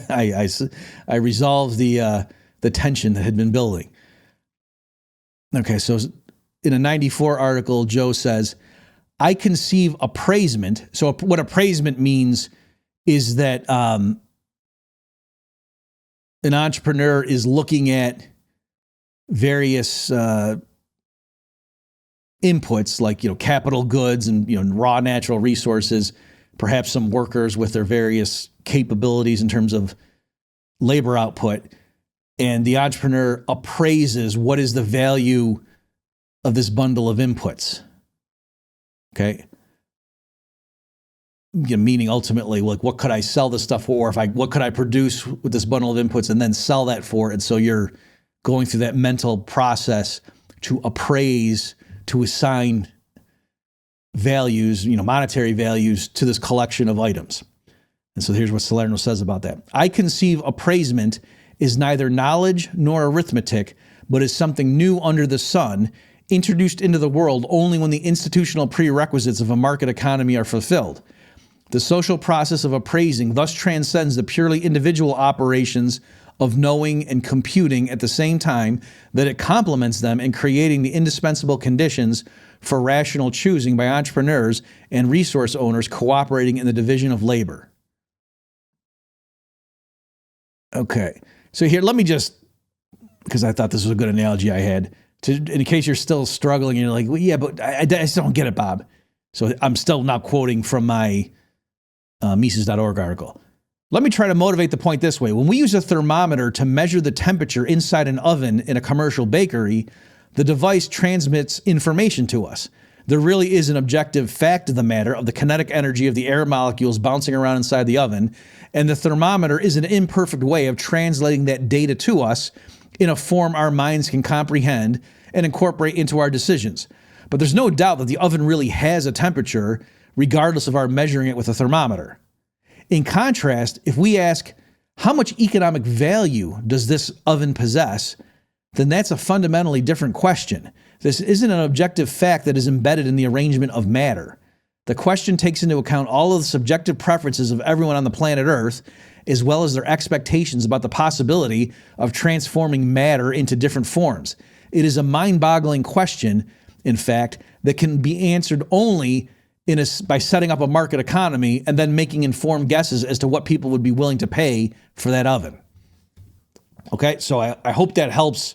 I resolved the tension that had been building. Okay, so in a 94 article, Joe says, I conceive appraisement. So what appraisement means is that an entrepreneur is looking at various inputs like, capital goods and, raw natural resources, perhaps some workers with their various capabilities in terms of labor output. And the entrepreneur appraises what is the value of this bundle of inputs. Okay. Meaning ultimately, like, what could I sell this stuff for? What could I produce with this bundle of inputs and then sell that for? And so you're going through that mental process to appraise, to assign values, monetary values to this collection of items. And so here's what Salerno says about that. I conceive appraisement is neither knowledge nor arithmetic, but is something new under the sun, introduced into the world only when the institutional prerequisites of a market economy are fulfilled. The social process of appraising thus transcends the purely individual operations of knowing and computing at the same time that it complements them in creating the indispensable conditions for rational choosing by entrepreneurs and resource owners cooperating in the division of labor. Okay, so here, let me just, because I thought this was a good analogy I had, in case you're still struggling and you're like, well, yeah, but I still don't get it, Bob. So I'm still now quoting from my Mises.org article. Let me try to motivate the point this way. When we use a thermometer to measure the temperature inside an oven in a commercial bakery, the device transmits information to us. There really is an objective fact of the matter of the kinetic energy of the air molecules bouncing around inside the oven, and the thermometer is an imperfect way of translating that data to us in a form our minds can comprehend and incorporate into our decisions. But there's no doubt that the oven really has a temperature, regardless of our measuring it with a thermometer. In contrast, if we ask, how much economic value does this oven possess, then that's a fundamentally different question. This isn't an objective fact that is embedded in the arrangement of matter. The question takes into account all of the subjective preferences of everyone on the planet Earth, as well as their expectations about the possibility of transforming matter into different forms. It is a mind-boggling question, in fact, that can be answered only by setting up a market economy and then making informed guesses as to what people would be willing to pay for that oven. Okay, so I hope that helps